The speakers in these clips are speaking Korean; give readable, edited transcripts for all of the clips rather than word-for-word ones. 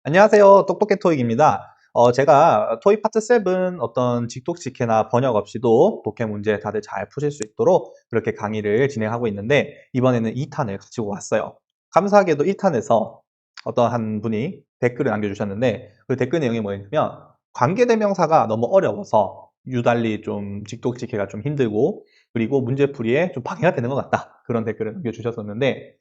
안녕하세요. 똑똑해 토익입니다. 제가 토익 파트 7 어떤 직독직해나 번역 없이도 독해 문제 다들 잘 푸실 수 있도록 그렇게 강의를 진행하고 있는데 이번에는 2탄을 가지고 왔어요. 감사하게도 1탄에서 어떤 한 분이 댓글을 남겨주셨는데 그 댓글 내용이 뭐였냐면 관계대명사가 너무 어려워서 유달리 좀 직독직해가 좀 힘들고 그리고 문제풀이에 좀 방해가 되는 것 같다. 그런 댓글을 남겨주셨었는데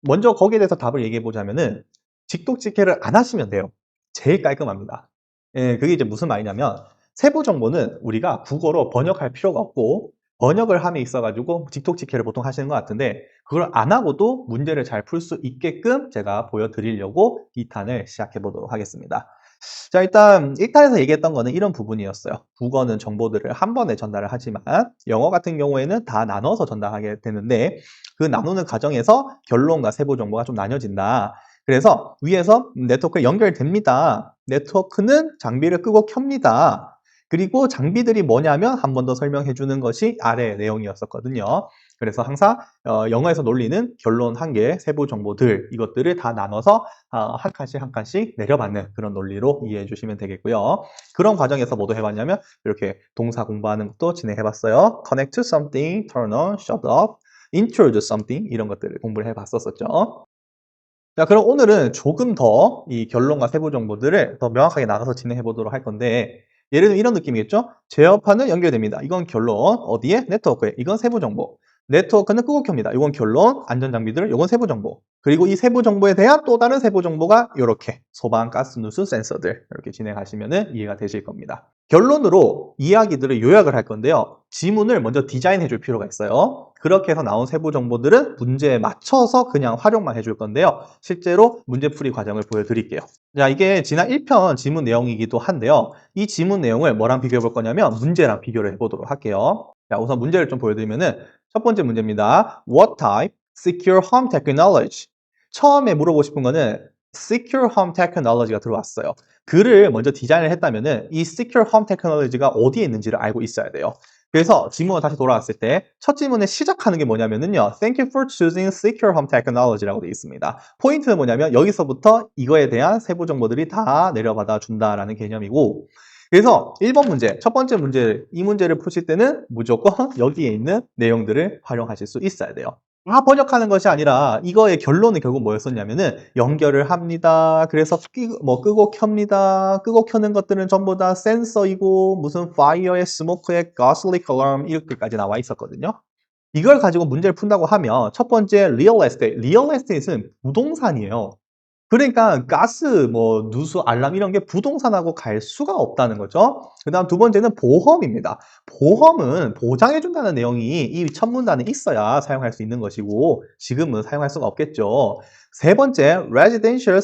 먼저 거기에 대해서 답을 얘기해 보자면은 직독직해를 안 하시면 돼요. 제일 깔끔합니다. 예, 그게 이제 무슨 말이냐면 세부 정보는 우리가 국어로 번역할 필요가 없고 번역을 함에 있어 가지고 직독직해를 보통 하시는 것 같은데 그걸 안 하고도 문제를 잘 풀 수 있게끔 제가 보여드리려고 2탄을 시작해 보도록 하겠습니다. 자, 일단 1탄에서 얘기했던 거는 이런 부분이었어요. 국어는 정보들을 한 번에 전달을 하지만 영어 같은 경우에는 다 나눠서 전달하게 되는데 그 나누는 과정에서 결론과 세부 정보가 좀 나뉘어진다. 그래서 위에서 네트워크에 연결됩니다. 네트워크는 장비를 끄고 켭니다. 그리고 장비들이 뭐냐면 한 번 더 설명해 주는 것이 아래 내용이었었거든요. 그래서 항상 영어에서 논리는 결론 한 개, 세부 정보들 이것들을 다 나눠서 한 칸씩 한 칸씩 내려받는 그런 논리로 이해해 주시면 되겠고요. 그런 과정에서 뭐도 해봤냐면 이렇게 동사 공부하는 것도 진행해봤어요. Connect to something, turn on, shut off, introduce something 이런 것들을 공부를 해봤었죠. 자, 그럼 오늘은 조금 더 이 결론과 세부 정보들을 더 명확하게 나눠서 진행해 보도록 할 건데 예를 들면 이런 느낌이겠죠? 제어판은 연결됩니다. 이건 결론. 어디에? 네트워크에. 이건 세부 정보. 네트워크는 끄고 켭니다. 이건 결론. 안전장비들. 이건 세부 정보. 그리고 이 세부 정보에 대한 또 다른 세부 정보가 이렇게 소방, 가스, 누수, 센서들 이렇게 진행하시면 이해가 되실 겁니다. 결론으로 이야기들을 요약을 할 건데요. 지문을 먼저 디자인해 줄 필요가 있어요. 그렇게 해서 나온 세부 정보들은 문제에 맞춰서 그냥 활용만 해줄 건데요. 실제로 문제풀이 과정을 보여드릴게요. 자, 이게 지난 1편 지문 내용이기도 한데요. 이 지문 내용을 뭐랑 비교해 볼 거냐면 문제랑 비교를 해보도록 할게요. 자, 우선 문제를 좀 보여드리면은 첫 번째 문제입니다. What type secure home technology? 처음에 물어보고 싶은 거는 secure home technology가 들어왔어요. 글을 먼저 디자인을 했다면은 이 secure home technology가 어디에 있는지를 알고 있어야 돼요. 그래서 지문으로 다시 돌아왔을 때 첫 지문에 시작하는 게 뭐냐면은요. Thank you for choosing secure home technology라고 되어 있습니다. 포인트는 뭐냐면 여기서부터 이거에 대한 세부 정보들이 다 내려받아 준다라는 개념이고 그래서 1번 문제, 첫 번째 문제, 이 문제를 푸실 때는 무조건 여기에 있는 내용들을 활용하실 수 있어야 돼요. 다 번역하는 것이 아니라 이거의 결론은 결국 뭐였었냐면은 연결을 합니다. 그래서 끄고 켭니다. 끄고 켜는 것들은 전부 다 센서이고 무슨 파이어에 스모크에 가슬릭 알람 이렇게까지 나와 있었거든요. 이걸 가지고 문제를 푼다고 하면 첫 번째 리얼 에스테이트. 리얼 에스테이트는 부동산이에요. 그러니까 가스, 누수, 알람 이런 게 부동산하고 갈 수가 없다는 거죠. 그다음 두 번째는 보험입니다. 보험은 보장해 준다는 내용이 이 첫 문단에 있어야 사용할 수 있는 것이고 지금은 사용할 수가 없겠죠. 세 번째, residential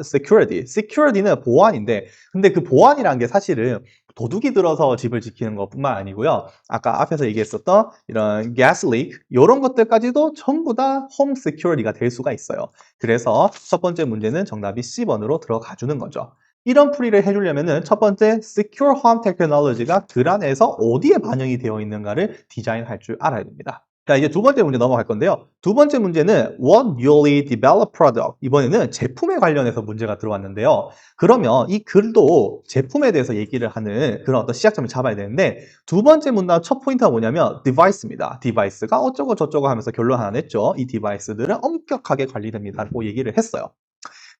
security. security는 보안인데 근데 그 보안이라는 게 사실은 도둑이 들어서 집을 지키는 것뿐만 아니고요. 아까 앞에서 얘기했었던 이런 gas leak 이런 것들까지도 전부 다 home security가 될 수가 있어요. 그래서 첫 번째 문제는 정답이 C번으로 들어가 주는 거죠. 이런 풀이를 해주려면은 첫 번째 Secure Home Technology가 글 안에서 어디에 반영이 되어 있는가를 디자인할 줄 알아야 됩니다. 자, 이제 두 번째 문제 넘어갈 건데요. 두 번째 문제는 What newly developed product? 이번에는 제품에 관련해서 문제가 들어왔는데요. 그러면 이 글도 제품에 대해서 얘기를 하는 그런 어떤 시작점을 잡아야 되는데 두 번째 문단 첫 포인트가 뭐냐면 device입니다. device가 어쩌고 저쩌고 하면서 결론 하나 냈죠. 이 디바이스들은 엄격하게 관리됩니다. 라고 얘기를 했어요.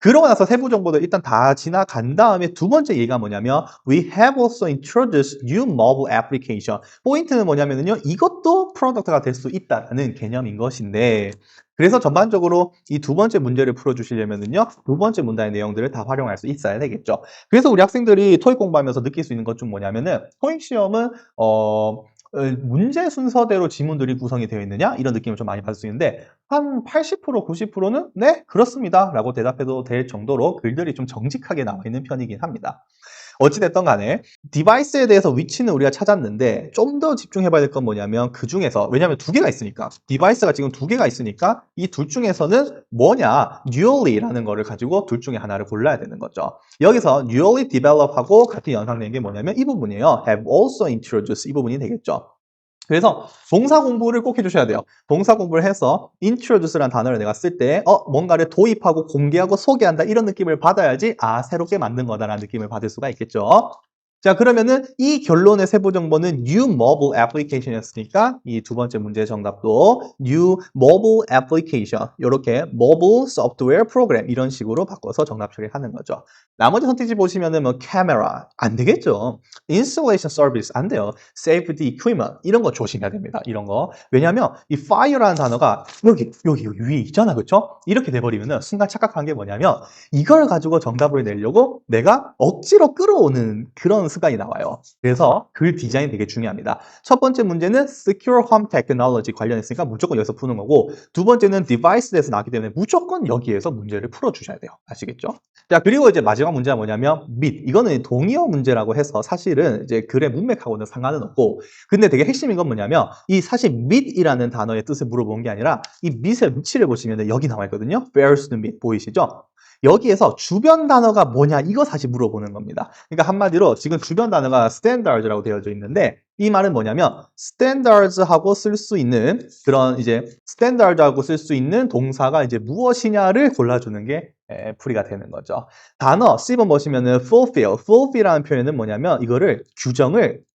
그러고 나서 세부 정보들 일단 다 지나간 다음에 두 번째 얘기가 뭐냐면 We have also introduced new mobile application. 포인트는 뭐냐면요. 이것도 프로덕트가 될 수 있다는 개념인 것인데 그래서 전반적으로 이 두 번째 문제를 풀어주시려면요. 두 번째 문단의 내용들을 다 활용할 수 있어야 되겠죠. 그래서 우리 학생들이 토익 공부하면서 느낄 수 있는 것 중 뭐냐면은 토익 시험은 문제 순서대로 지문들이 구성이 되어 있느냐? 이런 느낌을 좀 많이 받을 수 있는데 한 80%, 90%는 네, 그렇습니다. 라고 대답해도 될 정도로 글들이 좀 정직하게 나와 있는 편이긴 합니다. 어찌됐든 간에 디바이스에 대해서 위치는 우리가 찾았는데 좀 더 집중해 봐야 될 건 뭐냐면 그 중에서 왜냐하면 두 개가 있으니까 디바이스가 지금 두 개가 있으니까 이 둘 중에서는 뭐냐 newly라는 거를 가지고 둘 중에 하나를 골라야 되는 거죠. 여기서 newly develop하고 같은 연상되는 게 뭐냐면 이 부분이에요. have also introduced 이 부분이 되겠죠. 그래서 동사 공부를 꼭 해주셔야 돼요. 동사 공부를 해서 introduce라는 단어를 내가 쓸 때 뭔가를 도입하고 공개하고 소개한다 이런 느낌을 받아야지 새롭게 만든 거다라는 느낌을 받을 수가 있겠죠. 자, 그러면은 이 결론의 세부 정보는 new mobile application이었으니까 이 두 번째 문제의 정답도 new mobile application 이렇게 mobile software program 이런 식으로 바꿔서 정답 처리하는 거죠. 나머지 선택지 보시면은 뭐 camera 안 되겠죠. installation service 안 돼요. safety equipment 이런 거 조심해야 됩니다. 이런 거. 왜냐하면 이 fire라는 단어가 여기 위에 있잖아. 그렇죠? 이렇게 돼버리면은 순간 착각한 게 뭐냐면 이걸 가지고 정답을 내려고 내가 억지로 끌어오는 그런 습관이 나와요. 그래서 글 디자인이 되게 중요합니다. 첫 번째 문제는 Secure Home Technology 관련했으니까 무조건 여기서 푸는 거고 두 번째는 Device에서 나왔기 때문에 무조건 여기에서 문제를 풀어주셔야 돼요. 아시겠죠? 자, 그리고 이제 마지막 문제가 뭐냐면 mit. 이거는 동의어 문제라고 해서 사실은 이제 글의 문맥하고는 상관은 없고 근데 되게 핵심인 건 뭐냐면 이 사실 mit이라는 단어의 뜻을 물어본 게 아니라 이 mit의 위치를 보시면 여기 나와 있거든요. Where's the mit 보이시죠? 여기에서 주변 단어가 뭐냐 이거 사실 물어보는 겁니다. 그러니까 한마디로 지금 주변 단어가 standards라고 되어져 있는데 이 말은 뭐냐면 standards하고 쓸 수 있는 그런 이제 standards하고 쓸 수 있는 동사가 이제 무엇이냐를 골라주는 게 풀이가 되는 거죠. 단어 C번 보시면은 fulfill라는 표현은 뭐냐면 이거를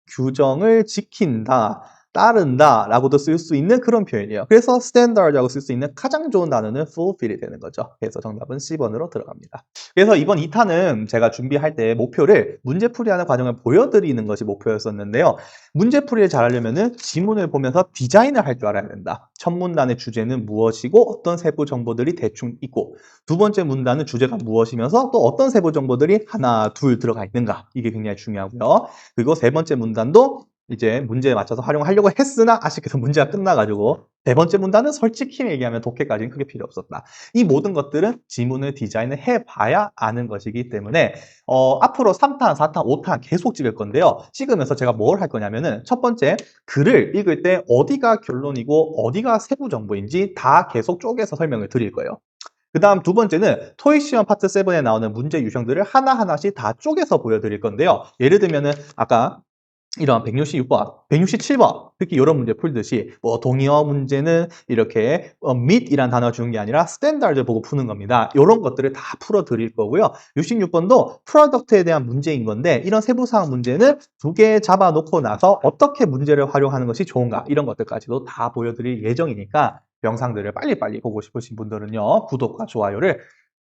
규정을 지킨다. 따른다 라고도 쓸 수 있는 그런 표현이에요. 그래서 standard라고 쓸 수 있는 가장 좋은 단어는 fulfill이 되는 거죠. 그래서 정답은 C번으로 들어갑니다. 그래서 이번 2탄은 제가 준비할 때 목표를 문제풀이하는 과정을 보여드리는 것이 목표였었는데요. 문제풀이를 잘하려면 지문을 보면서 디자인을 할 줄 알아야 된다. 첫 문단의 주제는 무엇이고 어떤 세부 정보들이 대충 있고 두 번째 문단은 주제가 무엇이면서 또 어떤 세부 정보들이 하나, 둘 들어가 있는가 이게 굉장히 중요하고요. 그리고 세 번째 문단도 이제 문제에 맞춰서 활용하려고 했으나 아쉽게도 문제가 끝나가지고 네 번째 문단은 솔직히 얘기하면 독해까지는 크게 필요 없었다. 이 모든 것들은 지문을 디자인을 해봐야 아는 것이기 때문에 앞으로 3탄, 4탄, 5탄 계속 찍을 건데요. 찍으면서 제가 뭘 할 거냐면은 첫 번째 글을 읽을 때 어디가 결론이고 어디가 세부 정보인지 다 계속 쪼개서 설명을 드릴 거예요. 그 다음 두 번째는 토익 시험 파트 7에 나오는 문제 유형들을 하나하나씩 다 쪼개서 보여드릴 건데요. 예를 들면은 아까 이런 166번, 167번 특히 이런 문제 풀듯이 뭐 동의어 문제는 이렇게 meet이란 단어 주는 게 아니라 standard 보고 푸는 겁니다. 이런 것들을 다 풀어드릴 거고요. 66번도 프로덕트에 대한 문제인 건데 이런 세부사항 문제는 두 개 잡아놓고 나서 어떻게 문제를 활용하는 것이 좋은가 이런 것들까지도 다 보여드릴 예정이니까 영상들을 빨리빨리 보고 싶으신 분들은요. 구독과 좋아요를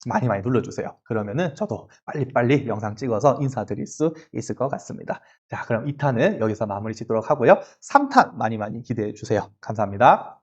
많이 눌러주세요. 그러면은 저도 빨리빨리 영상 찍어서 인사드릴 수 있을 것 같습니다. 자, 그럼 2탄은 여기서 마무리 짓도록 하고요. 3탄 많이 기대해 주세요. 감사합니다.